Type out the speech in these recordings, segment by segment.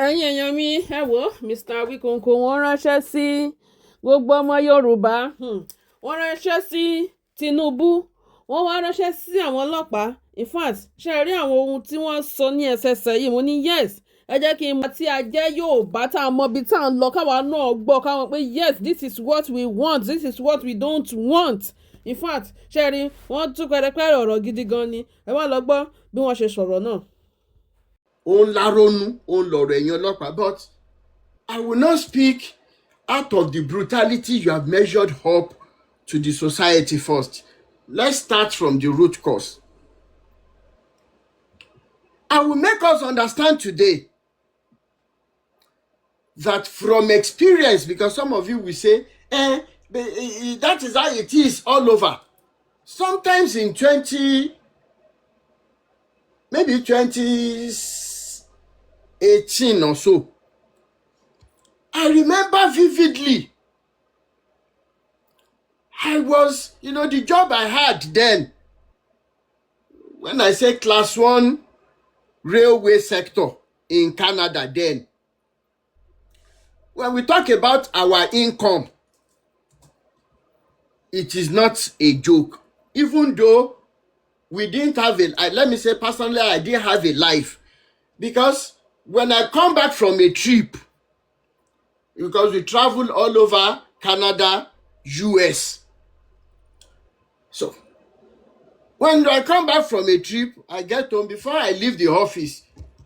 ẹ̀yin èèyàn mi ẹ wò Mr. Awikoko wọ́n ránṣẹ́ sí gbogbo ọmọ Yorùbá wọ́n ránṣẹ́ sí Tinubu wọ́n wá ránṣẹ́ sí àwọn ọlọ́pàá in fact ṣe rí àwọn ohun tí wọ́n sọ ní ẹsẹsẹ yìí mo ní yes ẹ jẹ́ kí n mọ̀ tí a jẹ́ Yorùbá tá a mọ ibi tá à ń lọ káwa náà gbọ́ káwọn pé yes this is what we want this is what we don't want in fact ṣe rí wọ́n tún pẹ́rẹ́pẹ́rẹ́ ọ̀rọ̀ gidi gan ni ẹ wá lọ gbọ́ bí wọ́n ṣe sọ̀rọ̀ náà. Òun láronú òun lọ̀rọ̀ ẹ̀yin ọlọ́pàá, but I will not speak out of the brutality you have measured up to the society first. Let's start from the root cause. I will make us understand today that from experience, because some of you will say, that is how it is all over. Sometimes in 2018 or so, I remember vividly, I was, the job I had then, when I say class 1 railway sector in Canada then, when we talk about our income, it is not a joke. Even though we didn't have let me say personally, I didn't have a life. Because when I come back from a trip, because we travel all over Canada, US. So, when I come back from a trip, I get home, before I leave the office,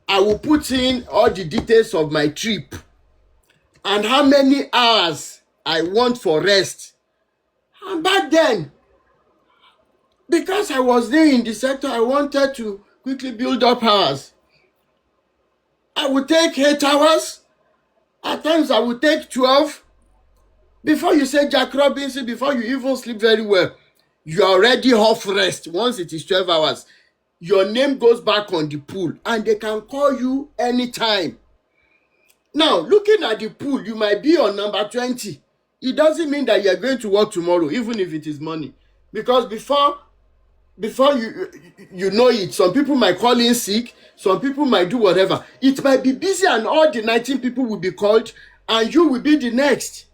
I will put in all the details of my trip and how many hours I want for rest. And back then, because I was there in the sector, I wanted to quickly build up hours. I would take 8 hours. At times, I would take 12. Before you say Jack Robinson, before you even sleep very well, you are already off rest. Once it is 12 hours, your name goes back on the pool, and they can call you anytime. Now, looking at the pool, you might be on number 20. It doesn't mean that you are going to work tomorrow, even if it is money. Because before you know it, some people might call in sick, some people might do whatever. It might be busy and all the 19 people will be called and you will be the next.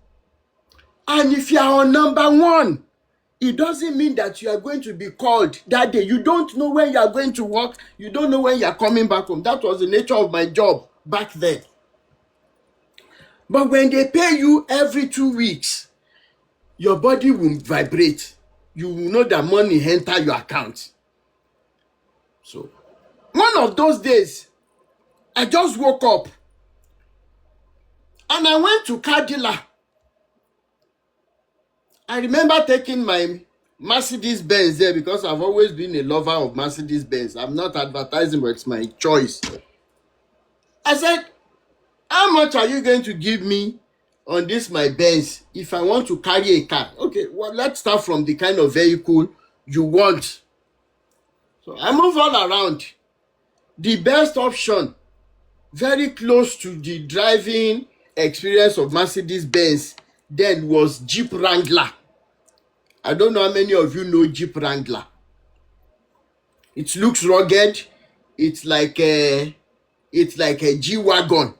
And if you are on number 1, it doesn't mean that you are going to be called that day. You don't know when you are going to work. You don't know when you are coming back home. That was the nature of my job back then. But when they pay you every 2 weeks, your body will vibrate. You will know that money enter your account. So, one of those days, I just woke up and I went to car dealer. I remember taking my Mercedes Benz there because I've always been a lover of Mercedes Benz. I'm not advertising, but it's my choice. I said, how much are you going to give me on this my Benz if I want to carry a car? Okay, well, let's start from the kind of vehicle you want. So I move all around. The best option, very close to the driving experience of Mercedes Benz then, was Jeep Wrangler. I don't know how many of you know Jeep Wrangler. It looks rugged. It's like a G-Wagon.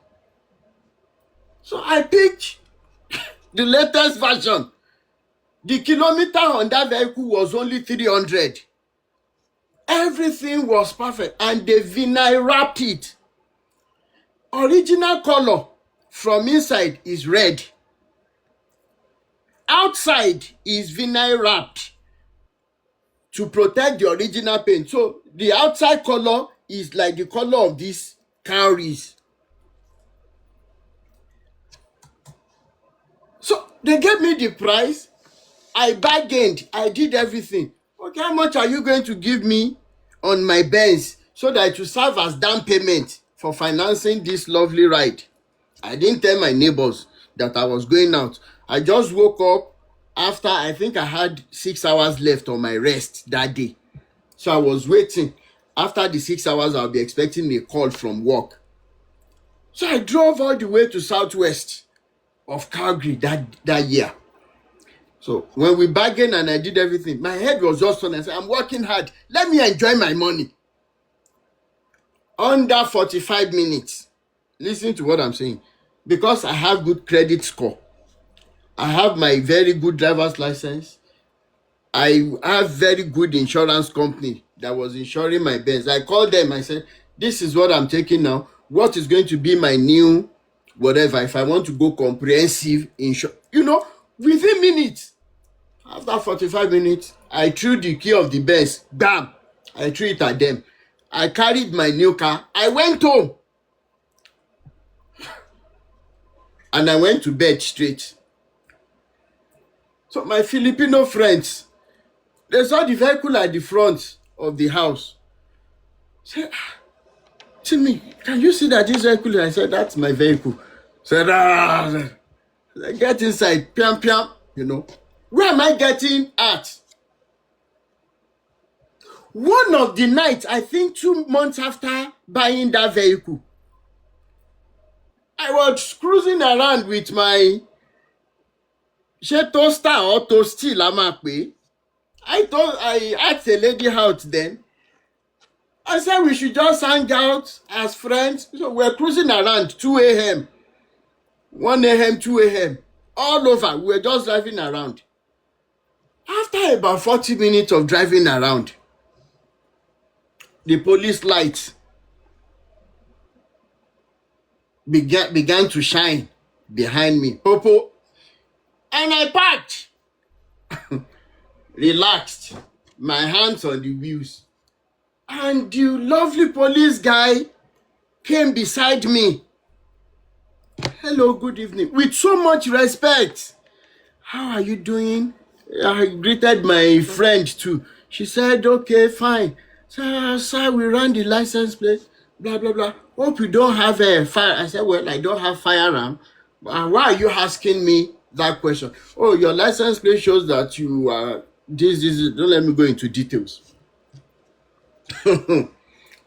So I picked the latest version. The kilometer on that vehicle was only 300. Everything was perfect, and they vinyl wrapped it. Original color from inside is red. Outside is vinyl wrapped to protect the original paint. So the outside color is like the color of these cowries. So they gave me the price. I bargained. I did everything. Okay, how much are you going to give me on my Benz so that it will serve as down payment for financing this lovely ride? I didn't tell my neighbors that I was going out. I just woke up after I think I had 6 hours left on my rest that day. So I was waiting. After the 6 hours, I'll be expecting a call from work. So I drove all the way to southwest of Calgary that year. So when we bargained and I did everything, my head was just on. I said, I'm working hard. Let me enjoy my money. Under 45 minutes, Listen to what I'm saying. Because I have good credit score, I have my very good driver's license, I have very good insurance company that was insuring my Benz. I called them, I said, this is what I'm taking now. What is going to be my new whatever if I want to go comprehensive insurance? Within minutes, after 45 minutes, I threw the key of the Benz. Bam! I threw it at them. I carried my new car. I went home. And I went to bed straight. So my Filipino friends, they saw the vehicle at the front of the house. Say, Timmy, can you see that this vehicle? I said, that's my vehicle. Said, get inside, piam piam, Where am I getting at? One of the nights, I think 2 months after buying that vehicle, I was cruising around with my toaster or toasty lamakwe. I asked a lady out then. I said we should just hang out as friends. So we're cruising around 2 a.m., 1 a.m., 2 a.m. all over. We're just driving around. After about 40 minutes of driving around, the police lights began to shine behind me. Popo. And I parked. Relaxed. My hands on the wheels. And the lovely police guy came beside me. Hello, good evening. With so much respect. How are you doing? I greeted my friend too. She said, okay, fine. Sir, we ran the license plate. Blah, blah, blah. Hope you don't have a fire. I said, well, I don't have firearm. Why are you asking me that question? Oh, your license plate shows that you are this. Don't let me go into details.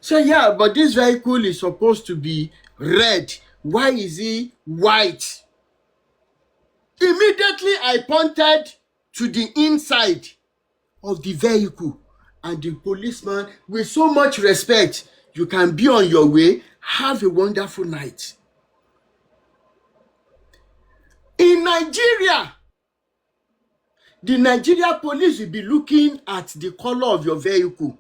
So yeah, but this vehicle is supposed to be red. Why is he white? Immediately I pointed to the inside of the vehicle, and the policeman, with so much respect, you can be on your way. Have a wonderful night. In Nigeria, the Nigeria police will be looking at the color of your vehicle.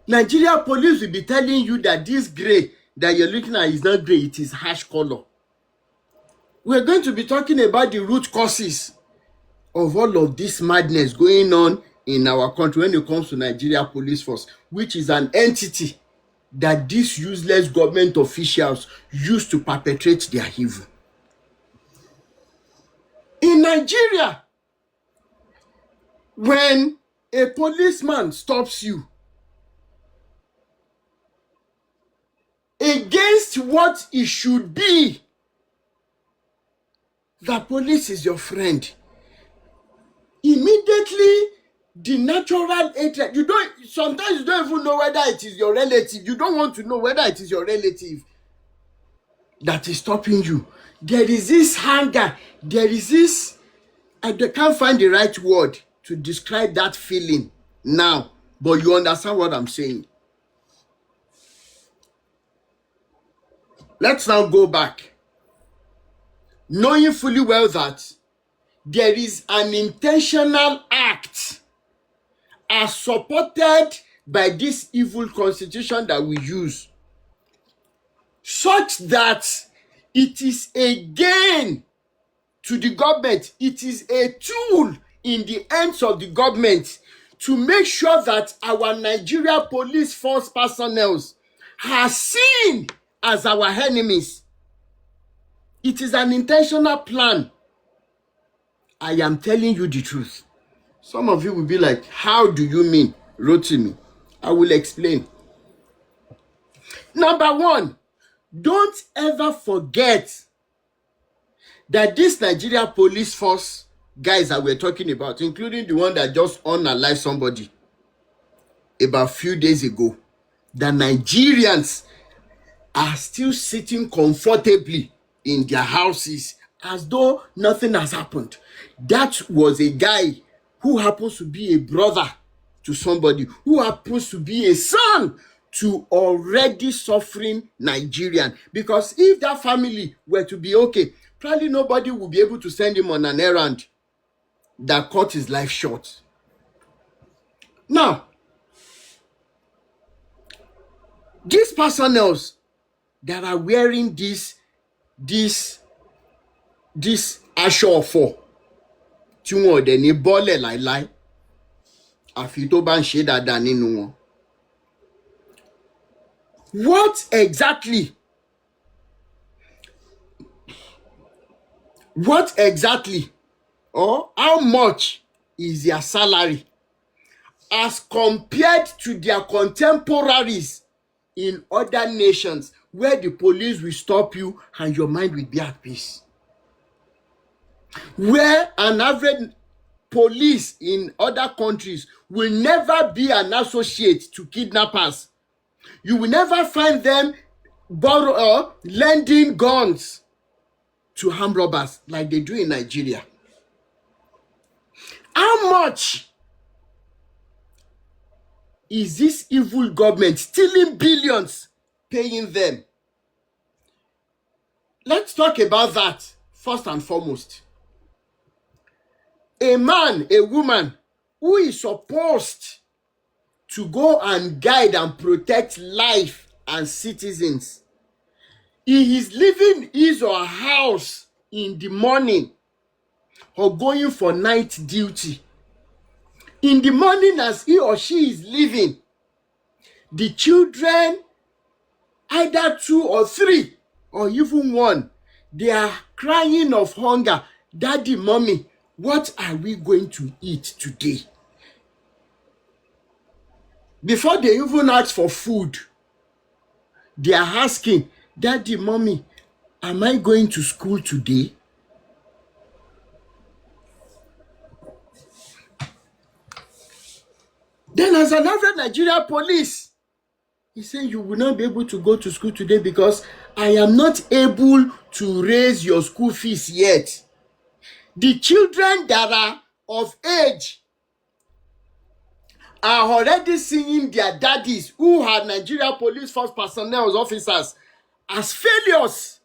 Nigeria police will be telling you that this gray that you're looking at is not gray, it is harsh color. We're going to be talking about the root causes of all of this madness going on in our country when it comes to Nigeria Police Force, which is an entity that these useless government officials use to perpetrate their evil. In Nigeria, when a policeman stops you against what it should be, the police is your friend. Immediately, the natural hatred, sometimes you don't even know whether it is your relative. You don't want to know whether it is your relative that is stopping you. There is this hunger. There is this, I can't find the right word to describe that feeling now, but you understand what I'm saying. Let's now go back. Knowing fully well that there is an intentional act as supported by this evil constitution that we use, such that it is a gain to the government. It is a tool in the hands of the government to make sure that our Nigeria Police Force personnel are seen as our enemies. It is an intentional plan. I am telling you the truth. Some of you will be like, how do you mean, Rotimi? I will explain. Number one, don't ever forget that this Nigeria Police Force guys that we're talking about, including the one that just unalived somebody about a few days ago, the Nigerians are still sitting comfortably in their houses as though nothing has happened. That was a guy who happens to be a brother to somebody, who happens to be a son to already suffering Nigerian. Because if that family were to be okay, probably nobody would be able to send him on an errand that cut his life short. Now, these personnel that are wearing this aṣọ ọ̀fọ̀ tí wọn ò dẹ̀ ní bọ́lẹ̀ láíláí àfi tó bá ń ṣe dáadáa nínú wọn. What exactly or how much is their salary as compared to their contemporaries in other nations where the police will stop you and your mind will be at peace? Where an average police in other countries will never be an associate to kidnappers. You will never find them lending guns to armed robbers like they do in Nigeria. How much is this evil government stealing billions paying them? Let's talk about that first and foremost. A man, a woman who is supposed to go and guide and protect life and citizens, he is leaving his or her house in the morning or going for night duty. In the morning, as he or she is leaving, the children, either 2 or 3 or even 1, they are crying of hunger. Daddy, mommy, what are we going to eat today? Before they even ask for food, they are asking, Daddy, mommy, am I going to school today? Then as an average Nigeria police, he's saying you will not be able to go to school today because I am not able to raise your school fees yet. The children that are of age are already seeing their daddies, who are Nigeria Police Force personnel officers, as failures,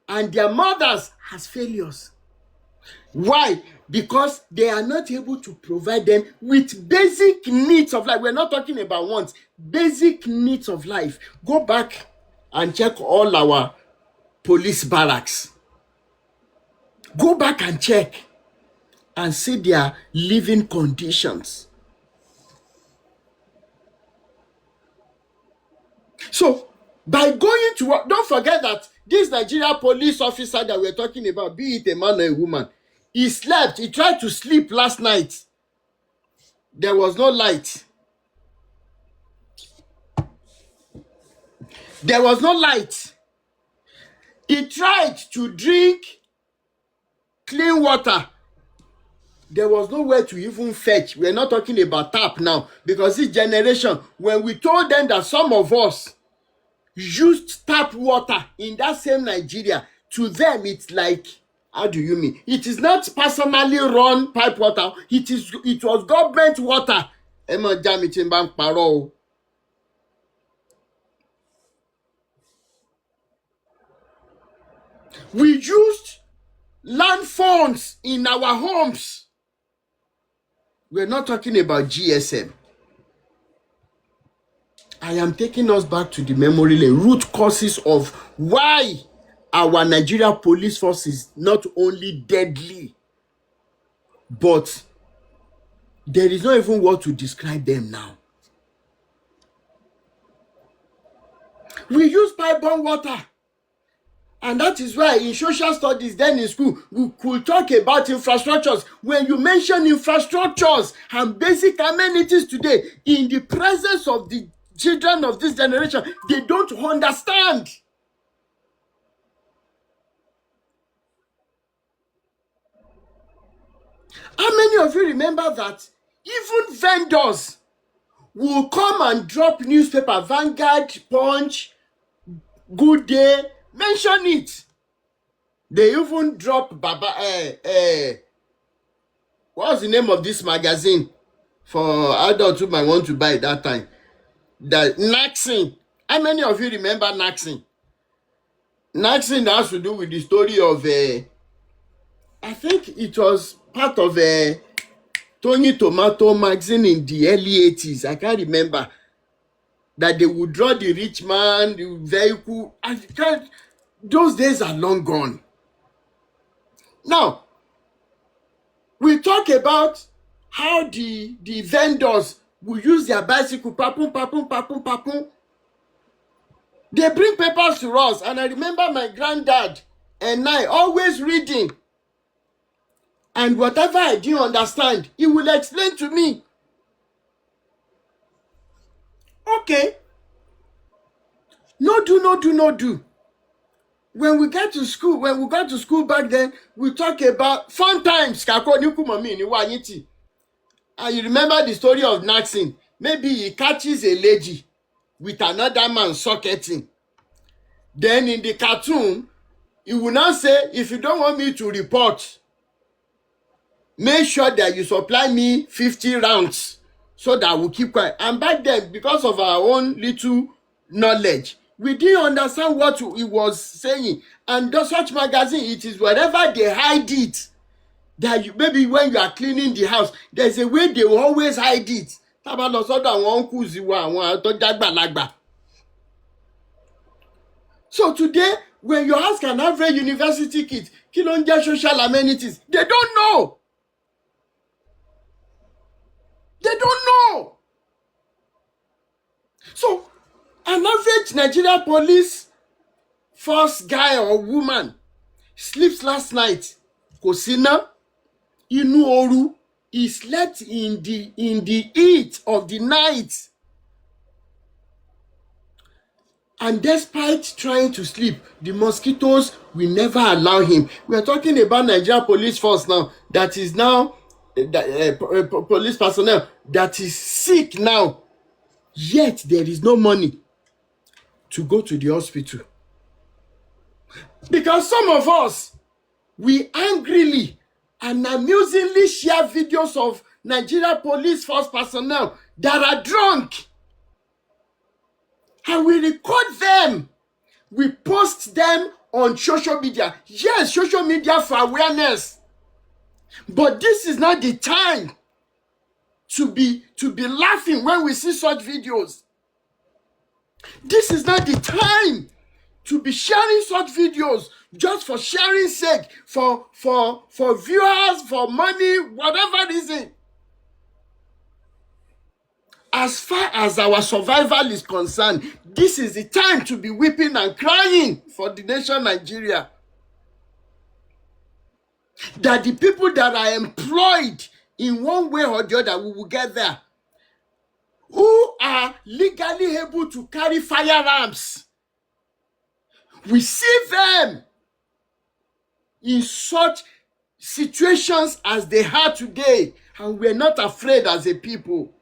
and their mothers as failures. Why? Because they are not able to provide them with basic needs of life. We're not talking about wants, basic needs of life. Go back and check all our police barracks. Go back and check and see their living conditions. So, by going to work, don't forget that this Nigeria police officer that we're talking about, be it a man or a woman, he slept. He tried to sleep last night. There was no light. There was no light. He tried to drink clean water. There was nowhere to even fetch. We're not talking about tap now, because this generation, when we told them that some of us used tap water in that same Nigeria, to them it's like, how do you mean? It is not personally run pipe water. It was government water. We used land phones in our homes. We're not talking about GSM. I am taking us back to the memory lane, root causes of why our Nigeria police force is not only deadly, but there is not even what to describe them now. We use pipe-borne water. And that is why in social studies, then in school, we could talk about infrastructures. When you mention infrastructures and basic amenities today, in the presence of the children of this generation, they don't understand. How many of you remember that even vendors will come and drop newspaper, Vanguard, Punch, Good Day, mention it. They even drop what's the name of this magazine for adults who might want to buy at that time? that Naxin. How many of you remember Naxin? Naxin has to do with the story of I think it was part of Tony Tomato magazine in the early 80s. I can't remember. That they would draw the rich man, the vehicle. Those days are long gone. Now, we talk about how the vendors will use their bicycle, papum, papum, papum, papum. They bring papers to us, and I remember my granddad and I always reading. And whatever I didn't understand, he will explain to me. Okay. No do. When we got to school back then, we talk about fun times. And you remember the story of Naxin. Maybe he catches a lady with another man socketing. Then in the cartoon, he will now say, if you don't want me to report, make sure that you supply me 50 rounds so that I will keep quiet. And back then, because of our own little knowledge, we didn't understand what he was saying. And such magazine, it is wherever they hide it, that you, maybe when you are cleaning the house, there's a way they will always hide it. So today, when you ask an average university kid, kí ló ń jẹ́ social amenities, they don't know. They don't know. So, an average Nigeria police force guy or woman sleeps last night. Kò síná, inú ooru. He slept in the heat of the night. And despite trying to sleep, the mosquitoes will never allow him. We are talking about Nigeria police force now, that is now police personnel that is sick now. Yet there is no money to go to the hospital. Because some of us, we angrily and amusingly share videos of Nigeria police force personnel that are drunk. And we record them. We post them on social media. Yes, social media for awareness. But this is not the time to be laughing when we see such videos. This is not the time to be sharing such videos just for sharing sake, for viewers, for money, whatever reason. As far as our survival is concerned, this is the time to be weeping and crying for the nation Nigeria. That the people that are employed in one way or the other, we will get there, who are legally able to carry firearms. We see them in such situations as they are today, and we're not afraid as a people.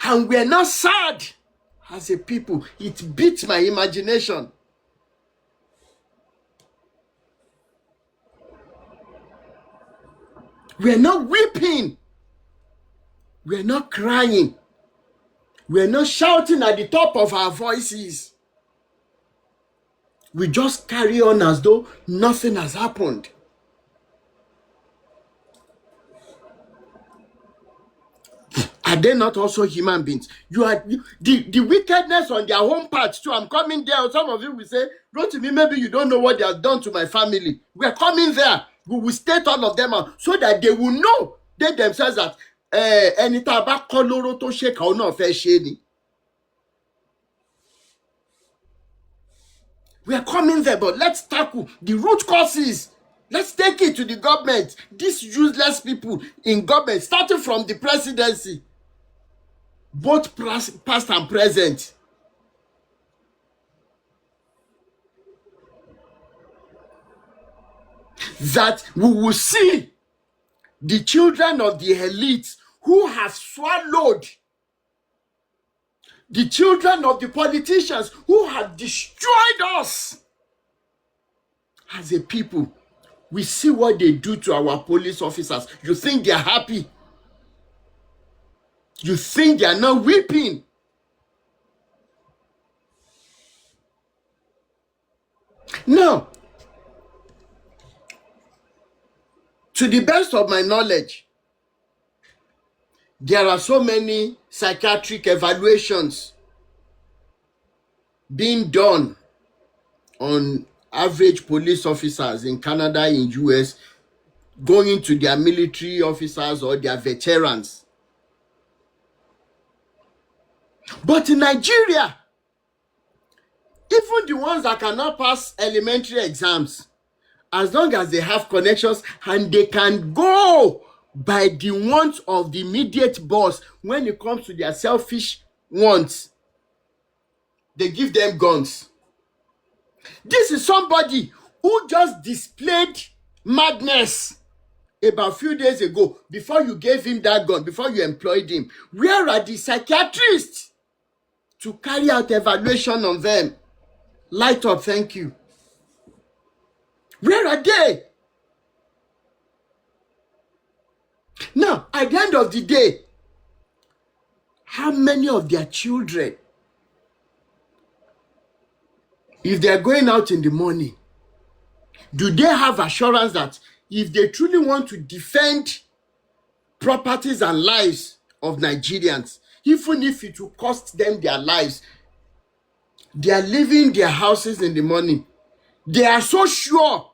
And we're not sad as a people. It beats my imagination. We're not weeping. We're not crying. We're not shouting at the top of our voices. We just carry on as though nothing has happened. Are they not also human beings? The wickedness on their own part too. I'm coming there. Some of you will say, Rotimi, maybe you don't know what they have done to my family. We're coming there. We will state all of them out so that they will know, they themselves, that ẹni tá a bá kọ́ lóró tó ṣèkà ó náà fẹ́ ṣe ni. We are coming there, but let's tackle the root causes. Let's take it to the government. These useless people in government, starting from the presidency, both past and present. That we will see the children of the elites who have swallowed the children of the politicians who have destroyed us as a people. We see what they do to our police officers. You think they're happy? You think they are not weeping? Now, to the best of my knowledge, there are so many psychiatric evaluations being done on average police officers in Canada, in US, going to their military officers or their veterans. But in Nigeria, even the ones that cannot pass elementary exams, as long as they have connections and they can go by the wants of the immediate boss when it comes to their selfish wants, they give them guns. This is somebody who just displayed madness about a few days ago before you gave him that gun, before you employed him. Where are the psychiatrists to carry out evaluation on them? Light up, thank you. Where are they? Now, at the end of the day, how many of their children, if they are going out in the morning, do they have assurance that if they truly want to defend properties and lives of Nigerians, even if it will cost them their lives, they are leaving their houses in the morning, they are so sure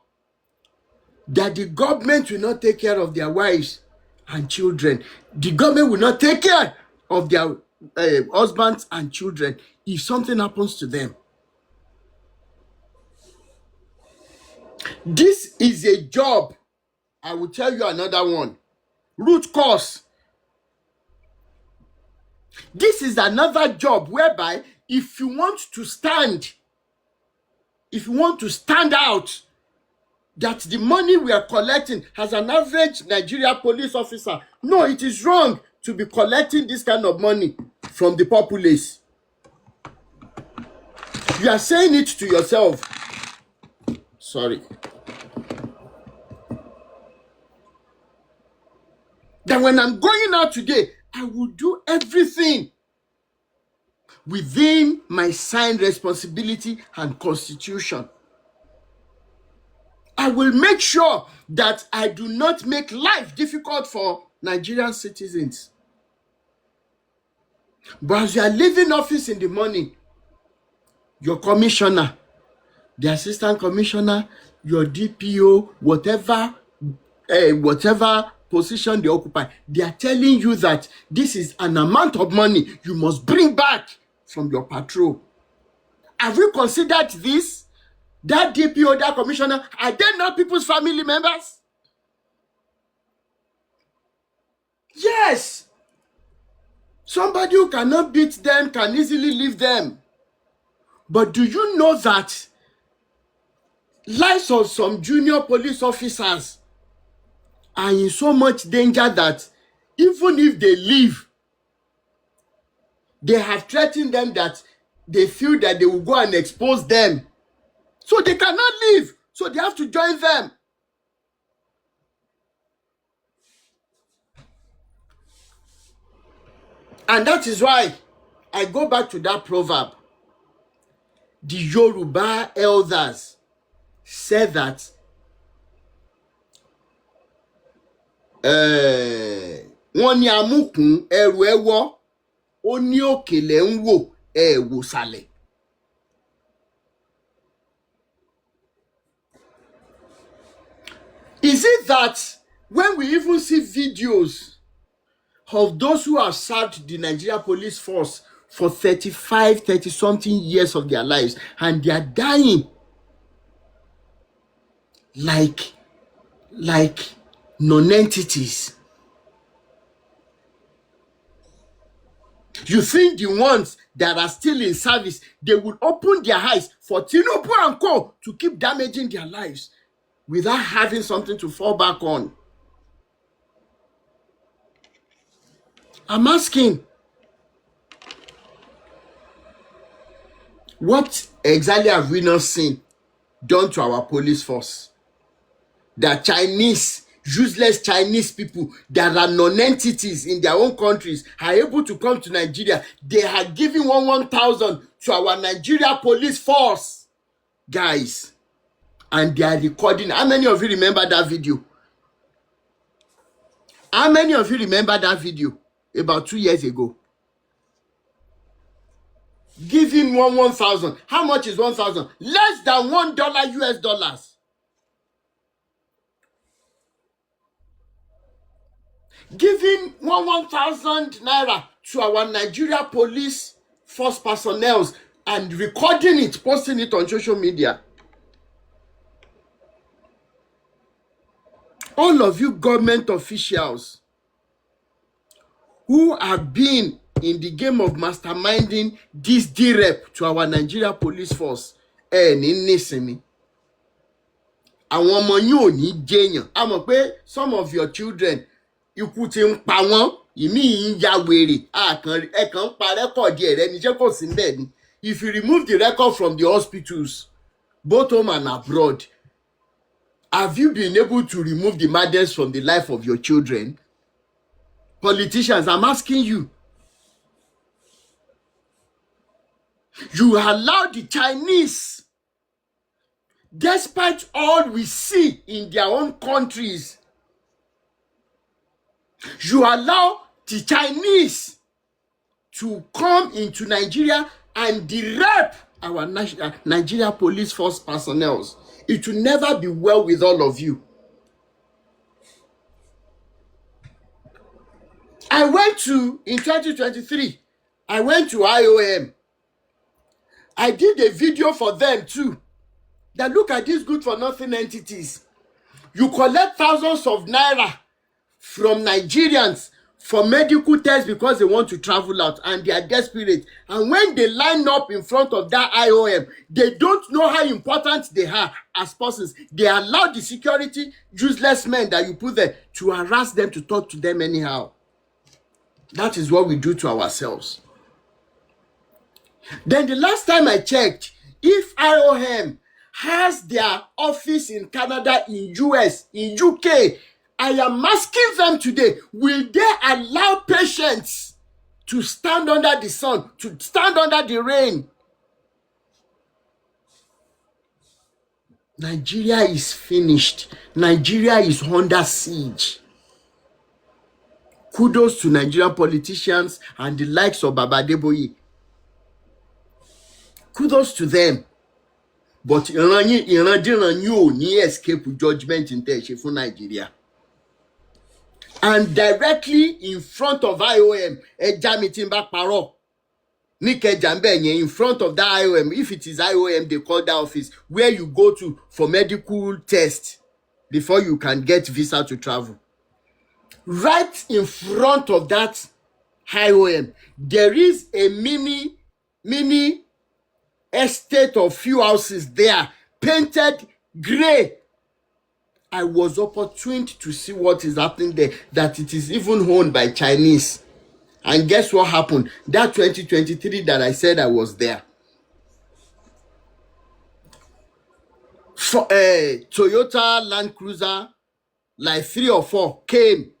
that the government will not take care of their wives and children. The government will not take care of their husbands and children if something happens to them. This is a job. I will tell you another one. Root cause. This is another job whereby if you want to stand out, that the money we are collecting as an average Nigeria police officer, no, it is wrong to be collecting this kind of money from the populace. You are saying it to yourself. Sorry. That when I'm going out today, I will do everything within my signed responsibility and constitution. I will make sure that I do not make life difficult for Nigerian citizens. But as you are leaving office in the morning, your commissioner, the assistant commissioner, your DPO, whatever position they occupy, they are telling you that this is an amount of money you must bring back from your patrol. Have you considered this? That DPO, that commissioner, are they not people's family members? Yes. Somebody who cannot beat them can easily leave them. But do you know that lives of some junior police officers are in so much danger that even if they leave, they have threatened them that they feel that they will go and expose them. So they cannot leave. So they have to join them. And that is why I go back to that proverb. The Yoruba elders said that wọ́n ní amúkùn ẹrù ẹwọ́, ó ní òkèlè ń wò ẹ wò sàlẹ̀. Is it that when we even see videos of those who have served the Nigeria police force for 30-something years of their lives and they are dying like non-entities? You think the ones that are still in service, they will open their eyes for Tinubu and Co. to keep damaging their lives without having something to fall back on? I'm asking, what exactly have we not seen done to our police force that Chinese useless Chinese people that are non-entities in their own countries are able to come to Nigeria. They are giving 1,000 to our Nigeria police force, guys, and they are recording. How many of you remember that video? How many of you remember that video about 2 years ago? Giving 1,000. How much is 1,000? Less than $1 US dollars. Giving 1,000 naira to our Nigeria police force personnel and recording it, posting it on social media. All of you government officials who have been in the game of masterminding this DREP to our Nigeria police force, ní nísinmi. Àwọn ọmọ yín ò ní jẹ́yàn. A mọ̀ pé some of your children ikú ti ń pa wọ́n, ìmí ń ya wèrè, ẹ kàn ń pa rẹ́kọ̀dì ẹ̀rẹ́ ni, ṣé kò sí níbẹ̀ ni? If you remove the record from the hospitals, both home and abroad, have you been able to remove the madness from the life of your children? Politicians, I'm asking you. You allow the Chinese, despite all we see in their own countries, you allow the Chinese to come into Nigeria and rape our Nigeria police force personnel. It will never be well with all of you. I went to, in 2023, I went to IOM. I did a video for them too. That look at these good for nothing entities. You collect thousands of naira from Nigerians for medical tests because they want to travel out and they are desperate. And when they line up in front of that IOM, they don't know how important they are as persons. They allow the security useless men that you put there to harass them, to talk to them anyhow. That is what we do to ourselves. Then the last time I checked, if IOM has their office in Canada, in US, in UK, I am asking them today, will they allow patients to stand under the sun, to stand under the rain? Nigeria is finished. Nigeria is under siege. Kudos to Nigerian politicians and the likes of Baba Adeboye. Kudos to them. But ìran yín ò ní escape judgment in tẹ́ ṣe fún Nigeria. And directly in front of IOM, ẹja mi tí ń bá parọ́ ní Ìkẹjà ńbẹ̀ yẹn, in front of that IOM, if it is IOM, they call that office where you go to for medical test before you can get visa to travel. Right in front of that IOM, there is a mini estate of few houses there, painted gray. I was opportune to see what is happening there, that it is even owned by Chinese. And guess what happened? That 2023 that I said I was there. For Toyota Land Cruiser, like 3 or 4 came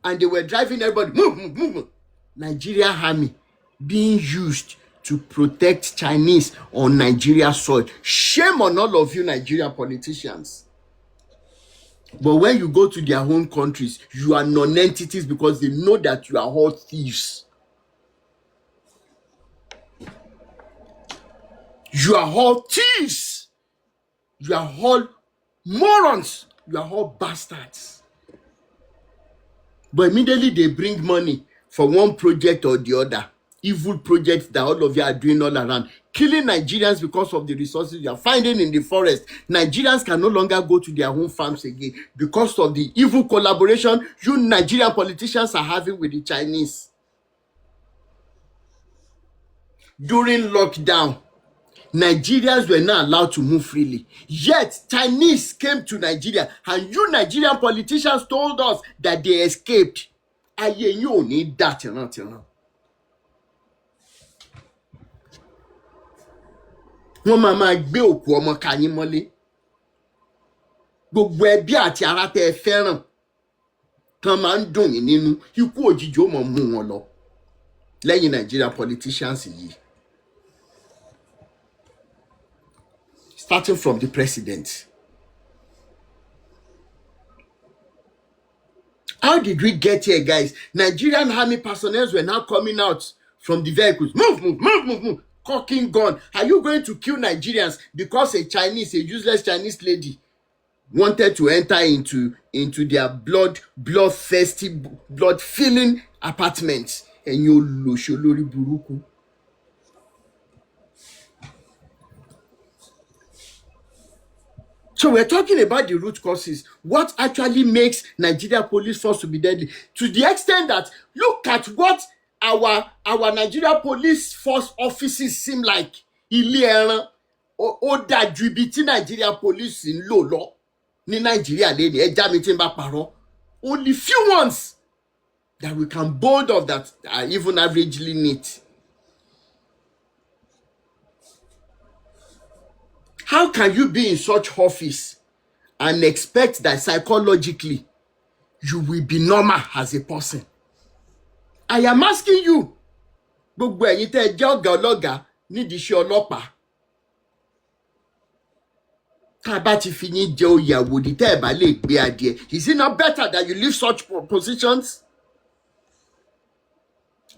and they were driving everybody, move. Nigeria army being used to protect Chinese on Nigeria soil. Shame on all of you Nigerian politicians. But when you go to their own countries, you are non-entities because they know that you are all thieves. You are all thieves. You are all morons. You are all bastards. But immediately they bring money for one project or the other. Evil projects that all of you are doing all around. Killing Nigerians because of the resources you are finding in the forest. Nigerians can no longer go to their home farms again because of the evil collaboration you Nigerian politicians are having with the Chinese. During lockdown, Nigerians were not allowed to move freely. Yet, Chinese came to Nigeria and you Nigerian politicians told us that they escaped. Ayé yín ò ní dá tìrantìran. Wọ́n máa gbé òkú ọmọ ká yín mọ́lé. gbogbo ẹbí àti ará tẹ́ ẹ fẹ́ràn tán máa ń dùn yín nínú, ikú òjijì ó mọ̀ mú wọn lọ lẹ́yìn Nigeria politicians yìí, starting from the president. How did we get here, guys? Nigerian army personnel were now coming out from the vehicles. Move. Cocking gun. Are you going to kill Nigerians because a useless Chinese lady wanted to enter into their bloodthirsty, blood-filling apartments? And you lori buruku. So we're talking about the root causes. What actually makes Nigeria police force to be deadly? To the extent that look at what our Nigeria police force offices seem like. Ilé ẹran ó dájú ibi tí Nigeria police ń lò lọ ní Nigeria lẹ́ni ẹja mi tí ń bá parọ́. Only few ones that we can bold of that are even averagely neat. How can you be in such office and expect that psychologically you will be normal as a person? I am asking you, gbogbo ẹ̀yin tẹ́ ẹ jẹ́ ọ̀gá ọlọ́gàá nídìí iṣẹ́ ọlọ́pàá. Tá a bá ti fi yín jẹ oyè àwòdì tẹ́ ẹ bá lè gbé adìẹ. Is it not better that you leave such positions?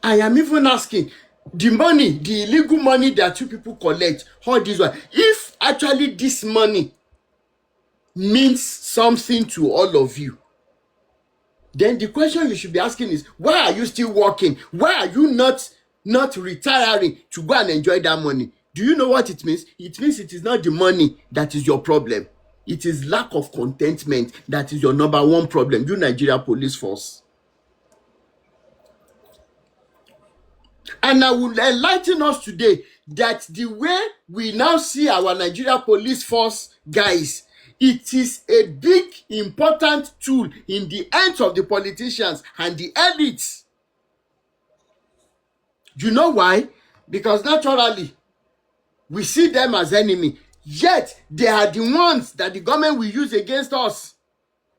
I am even asking, the money, the illegal money that you people collect, all this one, if actually this money means something to all of you, then the question you should be asking is, why are you still working? Why are you not retiring to go and enjoy that money? Do you know what it means? It means it is not the money that is your problem. It is lack of contentment that is your number one problem, you Nigeria police force. And I will enlighten us today that the way we now see our Nigeria police force, guys, it is a big, important tool in the hands of the politicians and the elites. You know why? Because naturally, we see them as enemy. Yet, they are the ones that the government will use against us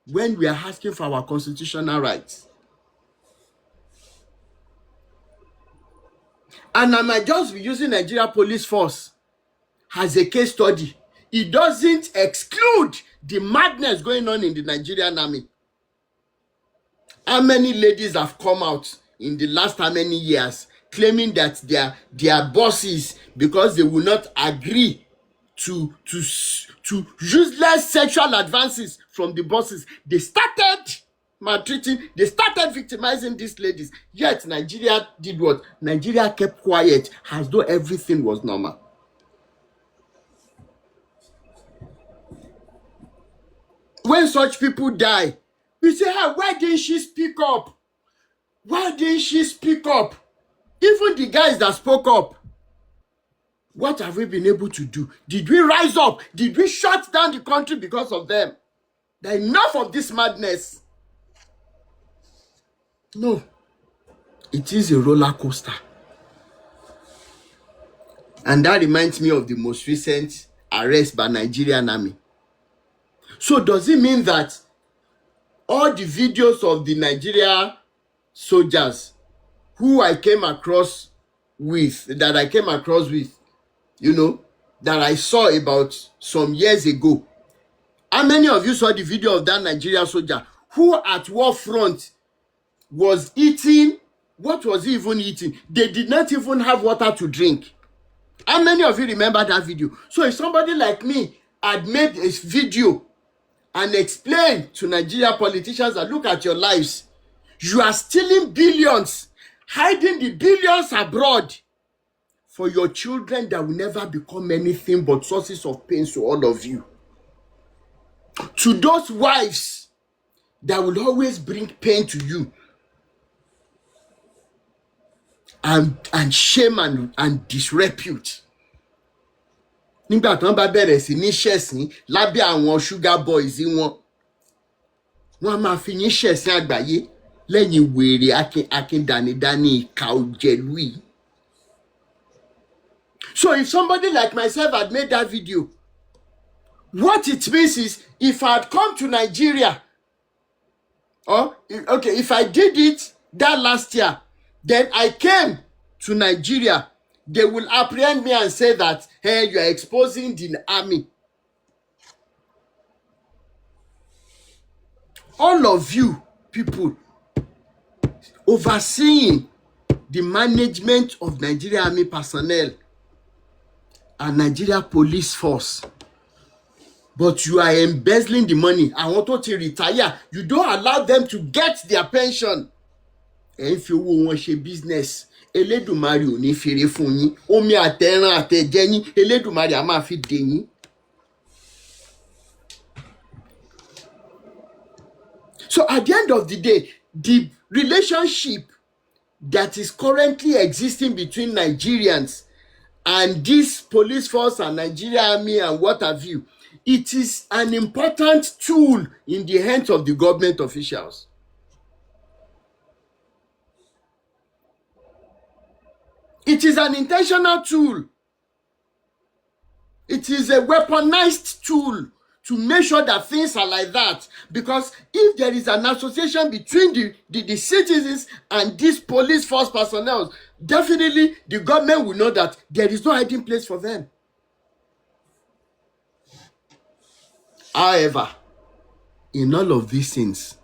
when we are asking for our constitutional rights. And I might just be using Nigeria police force as a case study. It doesn't exclude the madness going on in the Nigerian army. How many ladies have come out in the last how many years claiming that their bosses, because they will not agree to useless sexual advances from the bosses, they started maltreating, they started victimizing these ladies. Yet Nigeria did what? Nigeria kept quiet as though everything was normal. When such people die, we say, why didn't she speak up? Why didn't she speak up? Even the guys that spoke up, what have we been able to do? Did we rise up? Did we shut down the country because of them? That enough of this madness. No. It is a roller coaster. And that reminds me of the most recent arrest by Nigerian army. So does it mean that all the videos of the Nigeria soldiers who I came across with, that I saw about some years ago, how many of you saw the video of that Nigeria soldier who at war front was eating? What was he even eating? They did not even have water to drink. How many of you remember that video? So if somebody like me had made a video and explained to Nigeria politicians that look at your lives, you are stealing billions, hiding the billions abroad for your children that will never become anything but sources of pain to all of you. To those wives that will always bring pain to you, and shame and disrepute. Nígbà tí wọ́n bá bẹ̀rẹ̀ sí ní ṣẹ̀sín lábẹ́ àwọn sugar boys wọn á máa fi yín ṣẹ̀sín àgbáyé lẹ́yìn wèrè akíndánidání ìka òjẹ̀lú yìí. So if somebody like myself had made that video, What it means is, if I had come to Nigeria, or okay, if I did it that last year, then I came to Nigeria, they will apprehend me and say that, hey, you are exposing the army. All of you people overseeing the management of Nigeria army personnel and Nigeria police force, but you are embezzling the money. Àwọn tó ti retire, you don't allow them to get their pension. Ẹ ń fi owó wọn ṣe business. Elédùmarè ò ní fèrè fún yín. Omi àtẹran àtẹ̀jẹ yín, Elédùmarè á máa fi dè yín. So at the end of the day, the relationship that is currently existing between Nigerians and this police force and Nigeria army and what have you, it is an important tool in the hands of the government officials. It is an intentional tool. It is a weaponized tool to make sure that things are like that. Because if there is an association between the citizens and these police force personnel, definitely the government will know that there is no hiding place for them. However, in all of these things,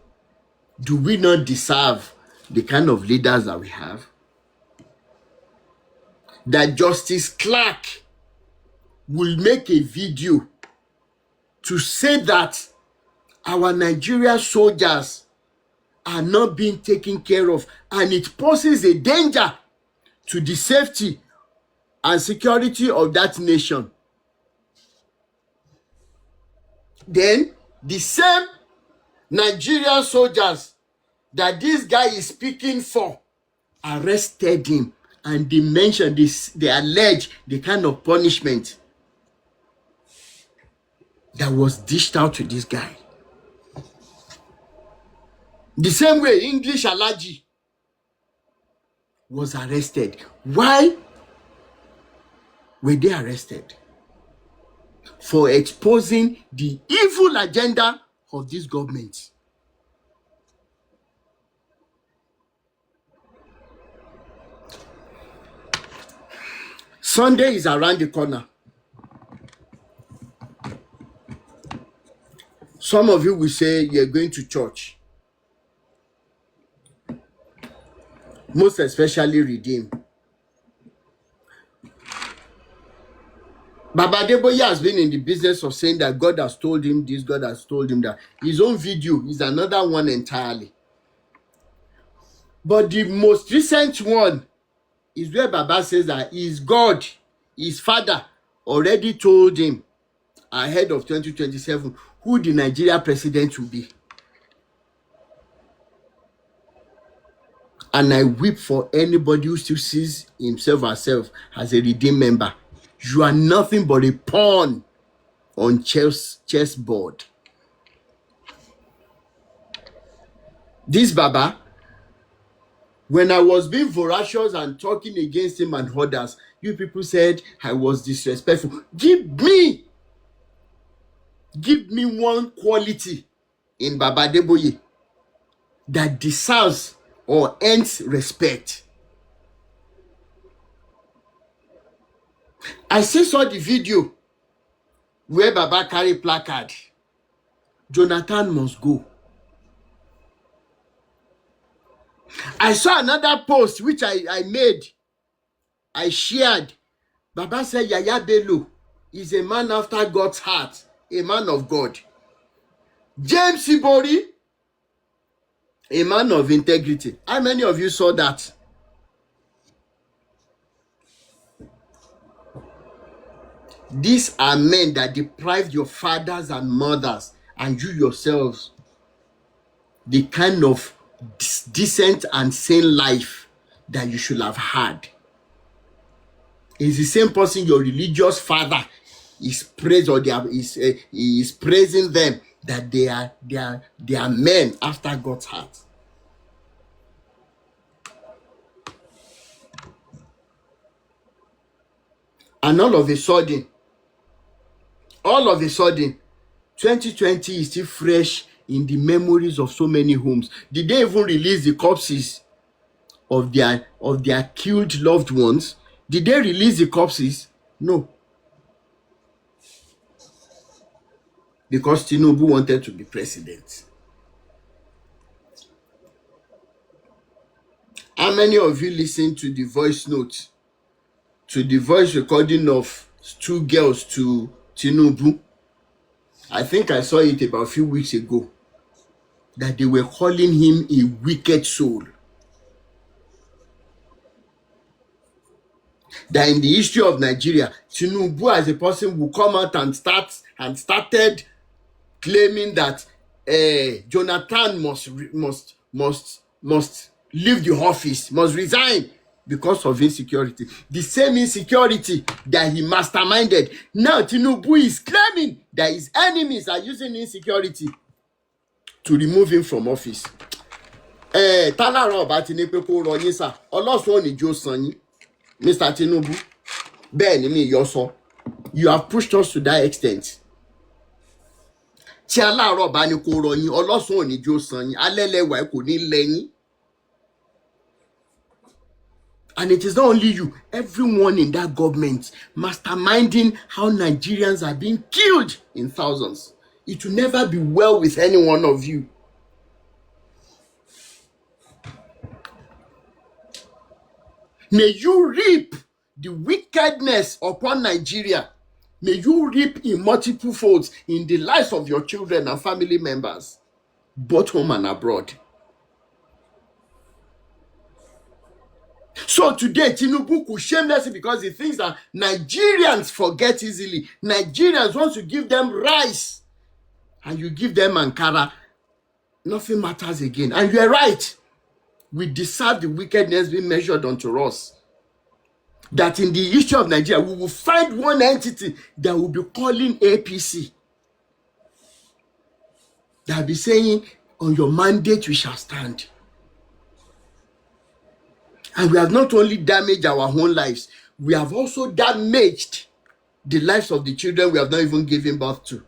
do we not deserve the kind of leaders that we have? That Justice Clark will make a video to say that our Nigerian soldiers are not being taken care of, and it poses a danger to the safety and security of that nation. Then the same Nigerian soldiers that this guy is speaking for arrested him, and they mentioned this, they allege the kind of punishment that was dished out to this guy. The same way English Alaji was arrested. Why were they arrested? For exposing the evil agenda of this government. Sunday is around the corner. Some of you will say you're going to church. Most especially Redeem. Baba Adeboye has been in the business of saying that God has told him this, God has told him that. His own video is another one entirely. But the most recent one is where Baba says that his God, his father, already told him ahead of 2027 who the Nigeria president will be. And I weep for anybody who still sees himself or herself as a Redeemed member. You are nothing but a pawn on chessboard. This Baba, when I was being voracious and talking against him and others, you people said I was disrespectful. Give me one quality in Baba Adeboye that deserves or earns respect. I still saw the video where Baba carry placard. Jonathan must go. I saw another post which I made. I shared. Baba said Yaya Bello is a man after God's heart, a man of God. James Ibori, a man of integrity. How many of you saw that? These are men that deprived your fathers and mothers and you yourselves the kind of decent and sane life that you should have had. It's the same person your religious father is praised, or is praising them that they are men after God's heart. And all of a sudden, all of a sudden, 2020 is still fresh in the memories of so many homes. Did they even release the corpses of their killed loved ones? Did they release the corpses? No. Because Tinubu wanted to be president. How many of you listened to the voice note, to the voice recording of two girls to Tinubu? I think I saw it about a few weeks ago, that they were calling him a wicked soul. That in the history of Nigeria, Tinubu as a person will come out and started claiming that Jonathan must leave the office, must resign because of insecurity. The same insecurity that he masterminded. Now Tinubu is claiming that his enemies are using insecurity to remove him from office. Tálàrọ̀ ọba ti ní pé kó rọ yín sà, ọlọ́sùn ò ní jó san yín, Mr. Tinubu. Bẹ́ẹ̀ ni mi yọ sọ. You have pushed us to that extent. Tí aláàárọ̀ bá ní kó rọ yín, ọlọ́sùn ò ní jó san yín, alẹ́lẹ́wà kò ní lẹ́yìn. And it is not only you, everyone in that government masterminding how Nigerians are being killed in thousands. It will never be well with any one of you. May you reap the wickedness upon Nigeria. May you reap in multiple folds in the lives of your children and family members, both home and abroad. So today, Tinubu could shamelessly, because he thinks that Nigerians forget easily. Nigerians, once you give them rice and you give them Ankara, nothing matters again. And you are right. We deserve the wickedness being measured unto us. That in the history of Nigeria, we will find one entity that will be calling APC. That will be saying, on your mandate we shall stand. And we have not only damaged our own lives, we have also damaged the lives of the children we have not even given birth to.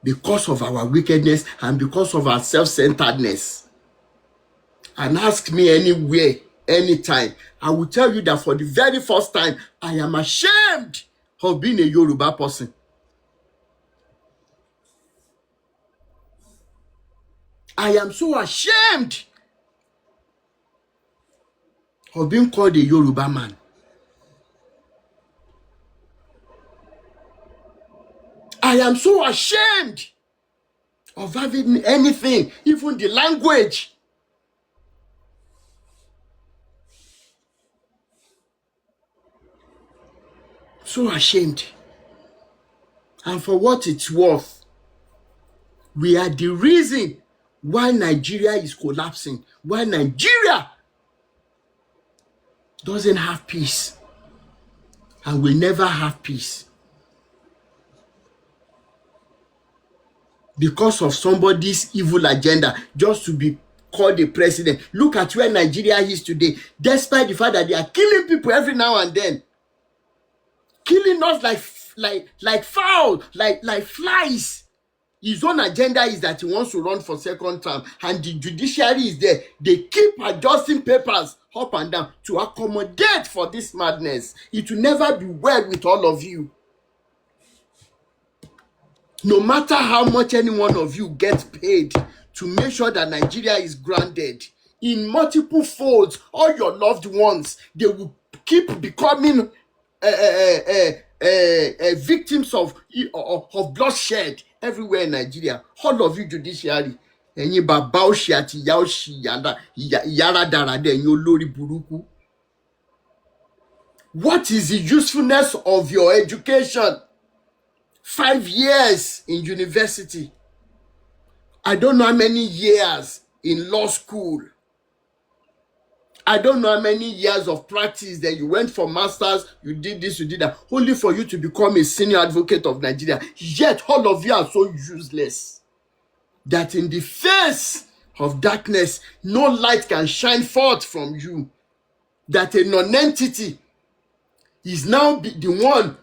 Because of our wickedness and because of our self-centeredness. And ask me anywhere, anytime, I will tell you that for the very first time, I am ashamed of being a Yoruba person. I am so ashamed of being called a Yoruba man. I am so ashamed of having anything, even the language. So ashamed. And for what it's worth, we are the reason why Nigeria is collapsing, why Nigeria doesn't have peace and will never have peace. Because of somebody's evil agenda, just to be called a president. Look at where Nigeria is today, despite the fact that they are killing people every now and then. Killing us like fowl, like flies. His own agenda is that he wants to run for second term, and the judiciary is there. They keep adjusting papers up and down to accommodate for this madness. It will never be well with all of you. No matter how much any one of you gets paid to make sure that Nigeria is grounded in multiple folds, all your loved ones, they will keep becoming victims of bloodshed everywhere in Nigeria. All of you judiciary, ẹ̀yin bàbá òṣì àti ìyá òṣì yàrá dáradá, ẹ̀yin olórí burúkú. What is the usefulness of your education? 5 years in university. I don't know how many years in law school. I don't know how many years of practice that you went for masters, you did this, you did that, only for you to become a senior advocate of Nigeria. Yet all of you are so useless that in the face of darkness, no light can shine forth from you. That a non-entity is now the one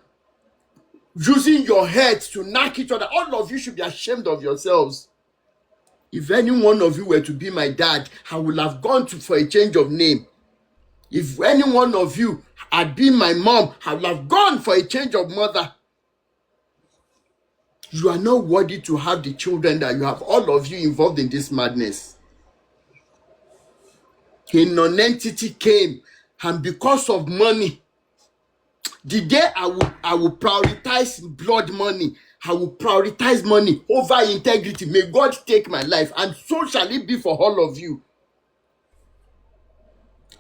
using your head to knock each other. All of you should be ashamed of yourselves. If any one of you were to be my dad, I would have gone for a change of name. If any one of you had been my mom, I would have gone for a change of mother. You are not worthy to have the children that you have, all of you involved in this madness. A non-entity came, and because of money, the day I will prioritize blood money, I will prioritize money over integrity. May God take my life, and so shall it be for all of you.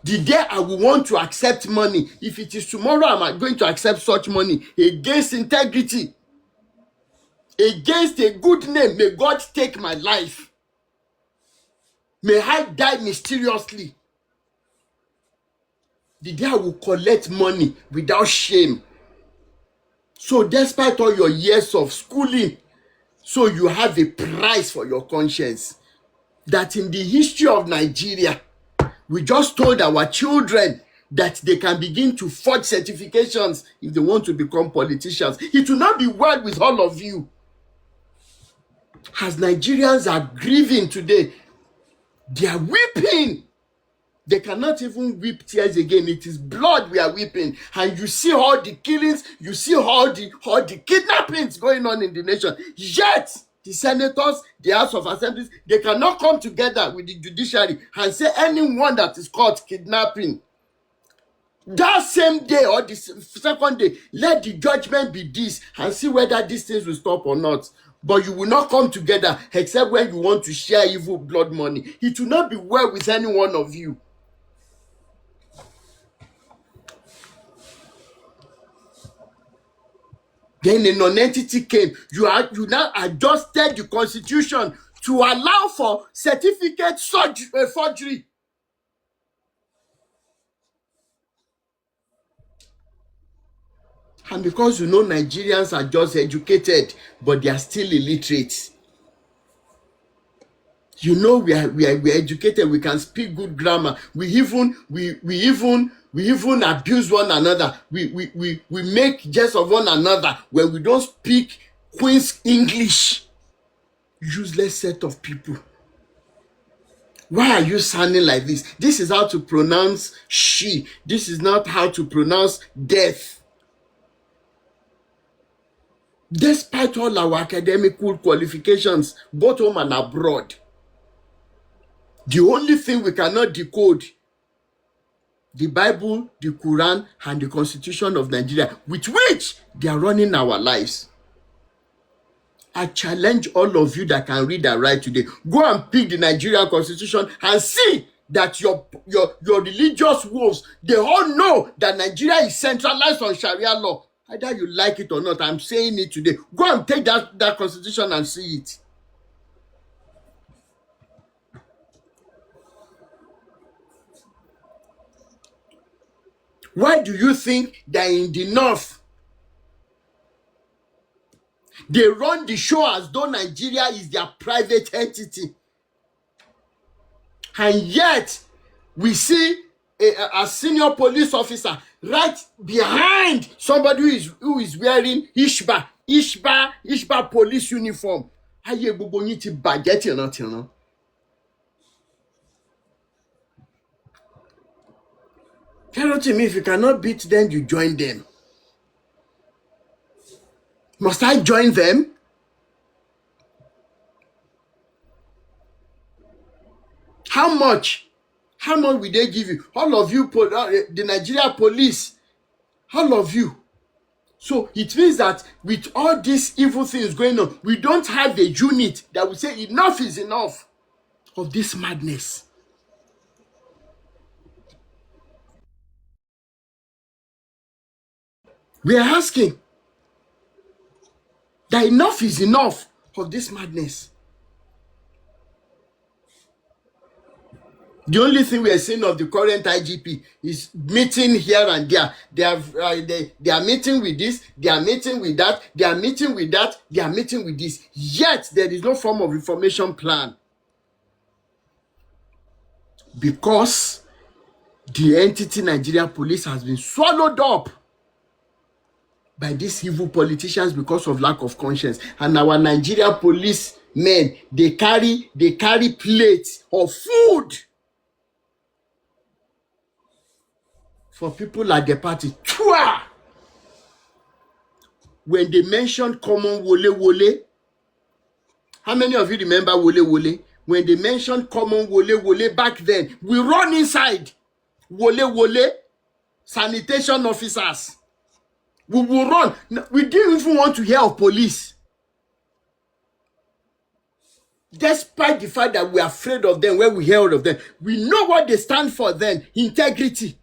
The day I will want to accept money, if it is tomorrow, I'm going to accept such money against integrity, against a good name. May God take my life. May I die mysteriously. The day I will collect money without shame. So despite all your years of schooling, so you have a price for your conscience. That in the history of Nigeria, we just told our children that they can begin to forge certifications if they want to become politicians. It will not be well with all of you. As Nigerians are grieving today, they are weeping. They cannot even weep tears again. It is blood we are weeping. And you see all the killings, you see all the kidnappings going on in the nation. Yet, the senators, the House of Assemblies, they cannot come together with the judiciary and say anyone that is caught kidnapping, that same day or the second day, let the judgment be this and see whether these things will stop or not. But you will not come together except when you want to share evil blood money. It will not be well with any one of you. Then a non-entity came. You now adjusted the constitution to allow for certificate forgery. And because you know Nigerians are just educated, but they are still illiterate. You know we are educated. We can speak good grammar. We even abuse one another. We make jest of one another when we don't speak Queen's English. Useless set of people. Why are you sounding like this? This is how to pronounce she. This is not how to pronounce death. Despite all our academical qualifications, both home and abroad, the only thing we cannot decode, the Bible, the Quran, and the Constitution of Nigeria, with which they are running our lives. I challenge all of you that can read and write today. Go and pick the Nigerian Constitution and see that your religious wolves, they all know that Nigeria is centralized on Sharia law. Either you like it or not, I'm saying it today. Go and take that Constitution and see it. Why do you think that in the north, they run the show as though Nigeria is their private entity? And yet, we see a senior police officer right behind somebody who is wearing Ishba police uniform. Ayé gbogbo yín ti bàjẹ́ tìrantìran. Tell to me, if you cannot beat them, you join them. Must I join them? How much? How much will they give you? All of you, the Nigeria police, all of you. So it means that with all these evil things going on, we don't have a unit that will say enough is enough of this madness. We are asking that enough is enough of this madness. The only thing we are seeing of the current IGP is meeting here and there. They are meeting with this, they are meeting with that, they are meeting with that, they are meeting with this. Yet there is no form of information plan. Because the entity Nigeria Police has been swallowed up by these evil politicians because of lack of conscience. And our Nigerian police men, they carry plates of food for people at the party. Chua! When they mentioned common wole, how many of you remember wole? When they mentioned common wole back then, we run inside. Wole, sanitation officers. We will run. We didn't even want to hear of police. Despite the fact that we are afraid of them when we hear of them, we know what they stand for then. Integrity.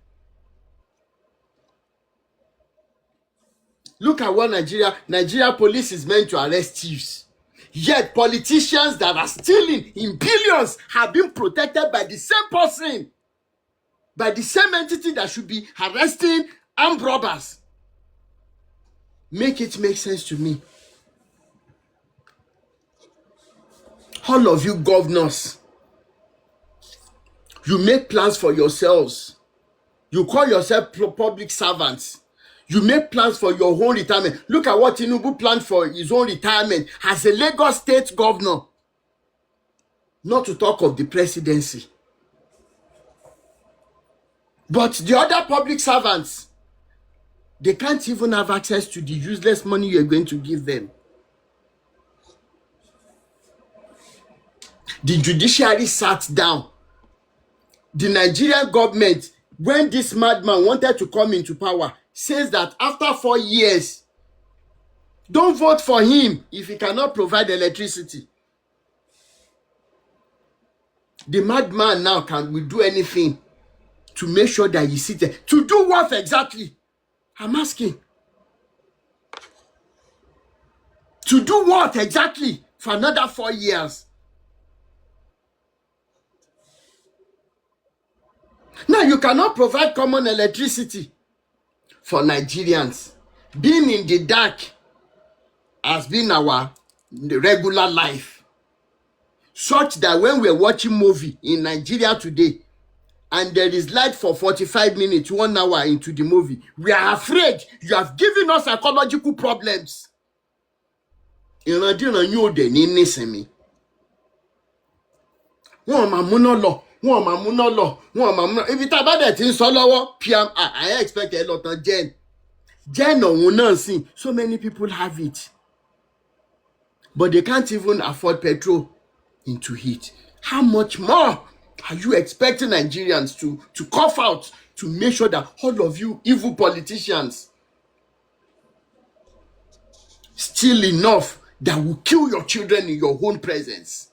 Look at what Nigeria police is meant to arrest thieves. Yet politicians that are stealing in billions have been protected by the same person, by the same entity that should be arresting armed robbers. Make it make sense to me. All of you governors, you make plans for yourselves. You call yourself public servants. You make plans for your own retirement. Look at what Tinubu planned for his own retirement as a Lagos state governor. Not to talk of the presidency. But the other public servants, they can't even have access to the useless money you're going to give them. The judiciary sat down. The Nigerian government, when this madman wanted to come into power, says that after 4 years, don't vote for him if he cannot provide electricity. The madman now will do anything to make sure that he sits there. To do what exactly? I'm asking. To do what exactly for another 4 years? Now you cannot provide common electricity for Nigerians. Being in the dark has been our regular life. Such that when we're watching movie in Nigeria today, and there is light for 45 minutes, 1 hour into the movie, we are afraid. You have given us psychological problems. Ìrandíran yóò dẹ̀ ní nísinmi. Wọ́n máa múná lọ. Ibi tá a bá dẹ̀ ti ń sọ lọ́wọ́, PM, I expect a lot of Jen ọ̀hún náà sìn. So many people have it. But they can't even afford petrol into heat. How much more are you expecting Nigerians to cough out to make sure that all of you evil politicians steal enough that will kill your children in your own presence?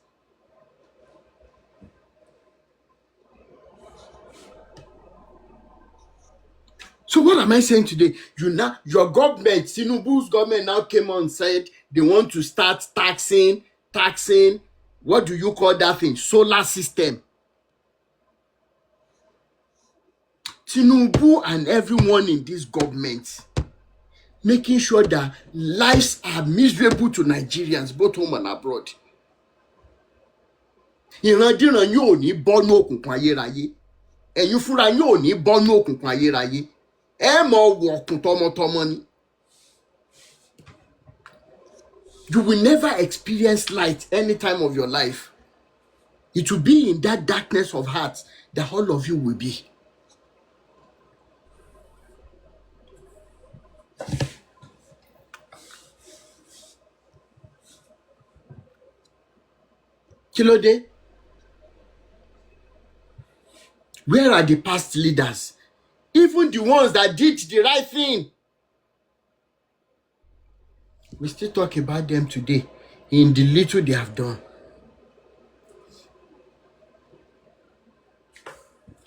So what am I saying today? Your government, Tinubu's government now came on and said they want to start taxing, what do you call that thing? Solar system. Tinubu and everyone in this government making sure that lives are miserable to Nigerians, both home and abroad. Ìrandíran yóò ní bọ́nú òkùnkùn ayérayé. Ẹ̀yin fúnra yóò ní bọ́nú òkùnkùn ayérayé. Ẹ mọ̀ wọ̀kùn tọmọtọmọ ni. You will never experience light any time of your life. It will be in that darkness of heart that all of you will be. Kílódé? Where are the past leaders? Even the ones that did the right thing. We still talk about them today in the little they have done.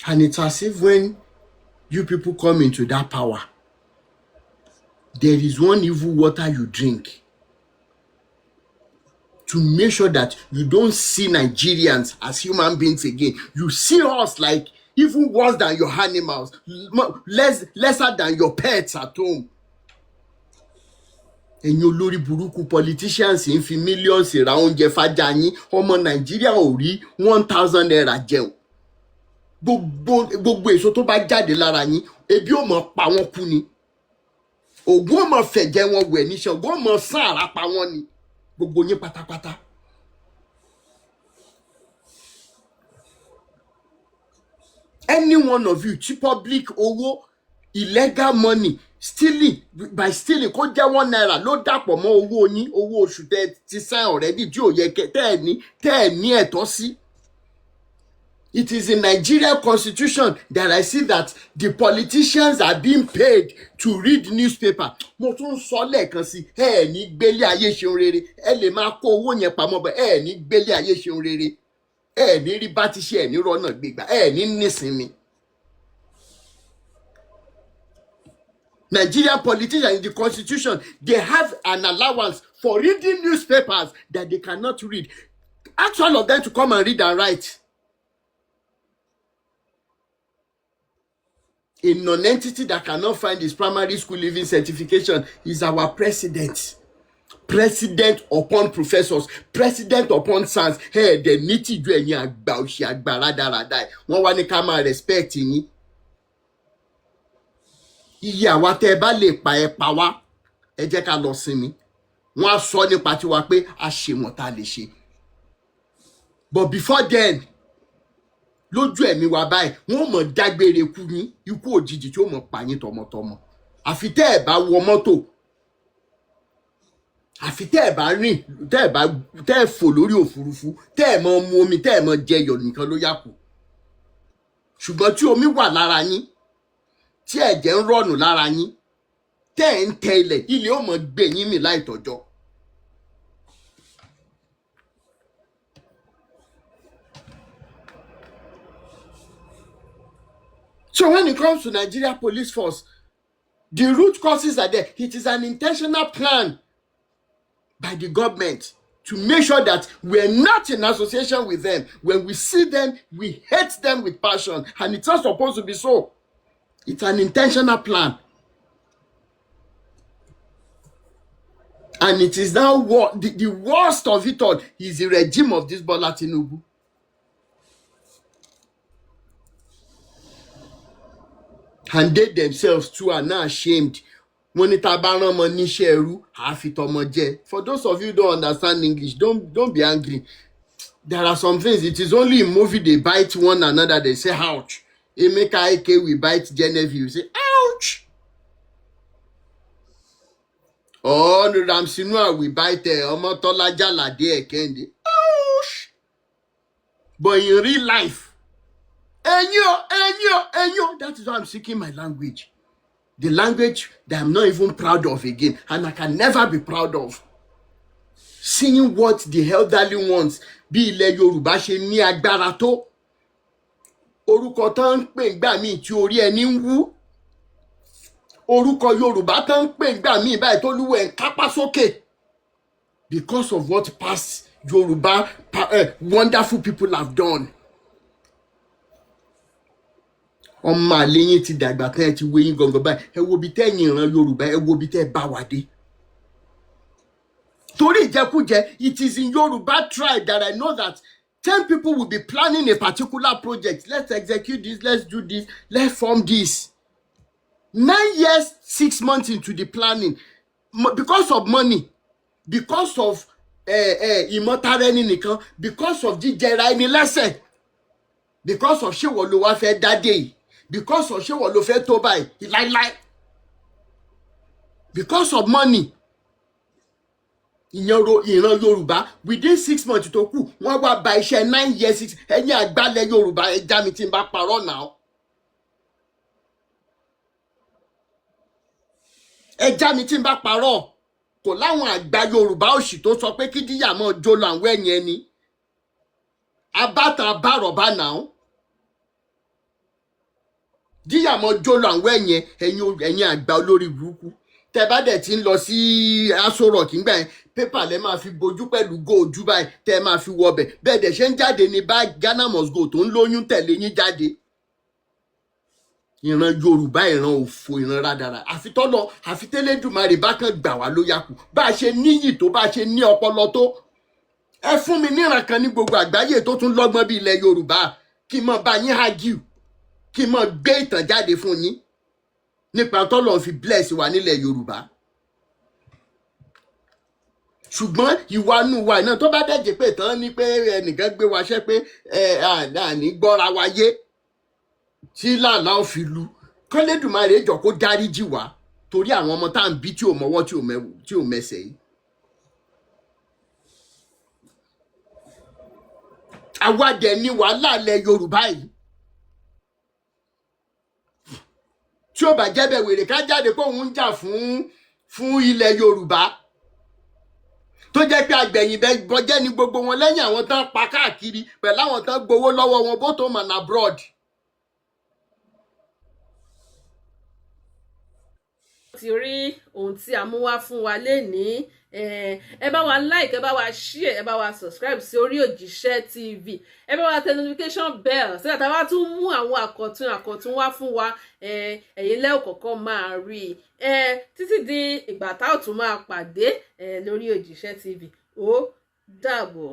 And it's as if when you people come into that power, there is one evil water you drink to make sure that you don't see Nigerians as human beings again. You see us like even worse than your animals, lesser than your pets at home. And you lórí burúkú politicians in fi millions around oúnjẹ fájà yín, ọmọ Nàìjíríà ò rí 1,000 naira jẹun. Gbogbo èso tó bá jáde lára yín, ebi ò mọ̀ pa wọ́n kú ni. Ògún ò mọ̀ fẹ̀jẹ̀ wọn wẹ̀ ní Ṣàngó ò mọ̀ sán àrá pa wọ́n ni gbogbo yín pátápátá. Any one of you tí public owó illegal money stealing by stealing kó jẹ́ £1 ló dàpọ̀ mọ́ owó yín, owó oṣù tẹ́ ti sign already tí ò yẹ tẹ́ ẹ̀ ní ẹ̀tọ́ sí. It is in Nigeria constitution that I see that the politicians are being paid to read newspaper. Mo tún sọ lẹ́ẹ̀kan sí, ẹ ní gbélé ayé ṣeun rere, ẹ lè máa kó owó yẹn pamọ́ bẹ́ẹ̀, ẹ ní gbélé ayé ṣeun rere, ẹ ní rí bá ti ṣe, ẹ ní rọ́nà gbégbá, ẹ ní nísinmi. Nigerian politicians in the constitution, they have an allowance for reading newspapers that they cannot read. Ask all of them to come and read and write. A non-entity that cannot find his primary school leaving certification is our president. President upon professors, president upon sons. Hey, the niti ju ẹ̀yin àgbà òṣì àgbà rádaràda ẹ̀. Wọ́n wá ní ká máa respect yín. Iye àwa tẹ́ ẹ bá lè pa ẹ pa wá, ẹ jẹ́ ká lọ sinmi. Wọ́n á sọ nípa tiwa pé a ṣe wọ́n tá a lè ṣe. But before then, lójú ẹ̀mí wa báyìí, wọ́n mọ̀ dágbére ikú yín, ikú òjijì tí ó mọ̀ pa yín tọmọtọmọ. Àfi tẹ́ ẹ bá wọ mọ́tò, àfi tẹ́ ẹ bá rìn, tẹ́ ẹ fò lórí òfurufú, tẹ́ ẹ mọ̀ mu omi, tẹ́ ẹ mọ̀ jẹyọ̀ nìkan ló yà kù. Ṣùgbọ́n tí omi wà lára yín, tí ẹ̀jẹ̀ ń rọ̀nù lára yín, tẹ́ ẹ̀ ń tẹ ilẹ̀, ilé ó mọ̀ gbé yín mì láì tọ́jọ́. So when it comes to Nigeria police force, the root causes are there. It is an intentional plan by the government to make sure that we're not in association with them. When we see them, we hate them with passion. And it's not supposed to be so. It's an intentional plan. And it is now the worst of it all is the regime of this Bola Tinubu. And they themselves too are now ashamed. For those of you who don't understand English, don't be angry. There are some things, it is only in movie they bite one another, they say, ouch. Emeka Ike will bite Genevieve, you say, ouch. Oh, Ramsinua will bite Omotola Jalade Ekende, ouch. But in real life, enyo, that is why I'm seeking my language. The language that I'm not even proud of again, and I can never be proud of. Seeing what the elderly ones, bí ilẹ̀ Yorùbá ṣe ní agbára tó. Orúkọ tán ń pè ńgbà míì tí orí ẹni ń wú. Orúkọ Yorùbá tán ń pè ńgbà míì báyìí tó lúwẹ̀ ń kápá sókè. Because of what past Yorùbá wonderful people have done. Ọmọ àlè yín ti dàgbà tán ẹ ti wé yín gangan báyìí, ẹ wo bí tẹ́yìn ìran Yorùbá, ẹ wo bí tẹ́ bá wà dé. Torí ìjẹkújẹ, it is in Yoruba tribe that I know that 10 people will be planning a particular project. Let's execute this, let's do this, let's form this. 9 years, 6 months into the planning, because of money, because of ìmọ̀tara-ẹni nìkan, because of jíjẹra ẹni lẹ́sẹ̀, because of ṣé wọ́n ló wá fẹ́ dádé yìí, because of ṣé wọ́n ló fẹ́ tó báyìí láíláí, because of money. Ìran Yorùbá within 6 months tó kù, wọ́n wá ba iṣẹ́ 9 years 6 ẹ̀yin àgbálẹ̀ Yorùbá ẹja mi tí n bá parọ́ náà. Ẹja mi tí n bá parọ́, kò láwọn àgbà Yorùbá òṣì tó sọ pé kí díyà mọ́ jó lọ àwọn ẹ̀yìn ẹni. Abátan abárọ̀bá náà. Díyà mọ́ jó lọ àwọn ẹ̀yìn àgbà olórí burúkú. Tẹ́ bá dẹ̀ ti ń lọ sí Aso Rock ńgbà yẹn, pépà lẹ máa fi bojú pẹ̀lú góòjú báyìí, tẹ́ máa fi wọbẹ̀. Bẹ́ẹ̀ dẹ̀ ṣe ń jáde ní bá Ghana must go tó ń lóyún tẹ̀lé yín jáde. Ìran Yorùbá, ìran òfò, ìran rádarà. Àfi tẹ́lẹ̀dùmarè bá kàn gbà wá ló yá kù. Bá a ṣe níyì tó, bá a ṣe ní ọpọlọ tó. Ẹ fún mi níran kan ní gbogbo àgbáyé tó tún lọ́gbọ́n bí ilẹ̀ Yorùbá. Kí n mọ̀ bá yín argue, kí n mọ̀ gbé ìtàn jáde fún yín. nípa tọ́lọ́run fi bless wa nílẹ̀ Yorùbá. ṣùgbọ́n ìwà nù wa náà tó bá dẹ̀jẹ̀ pé tán ní pé ẹnìkan gbé wa ṣẹ́ pé àní gbọ́ra wa yé tí làlá ò fi lu kọ́lẹ́dùmarè jọ kó dáríjì wá torí àwọn ọmọ tá à ń bí tí ò mọwọ́ tí ò mẹsẹ̀ yìí. àwa dẹ̀ ní wàhálà ilẹ̀ Yorùbá yìí. tí ó bá jẹ́ bẹ̀ wèrè ká jáde pé òun ń jà fún ilẹ̀ Yorùbá tó jẹ́ pé àgbẹ̀yìn bọ́jẹ́ ni gbogbo wọn lẹ́yìn àwọn tán pa káàkiri pẹ̀lú àwọn tán gbowó lọ́wọ́ wọn both home and abroad. ti rí ohun tí a mú wá fún wa lénìí, ẹ bá wa like, ẹ bá wa share, ẹ bá wa subscribe sí orí Òjíṣẹ́ TV, ẹ bá wa tẹ notification bell so that a bá tún mú àwọn àkọ̀tun wá fún wa, ẹ̀yin lẹ́ ò kọ́kọ́ máa rí títí di ìgbà tá ò tún máa pàdé lórí Òjíṣẹ́ TV. Ó dàbọ̀.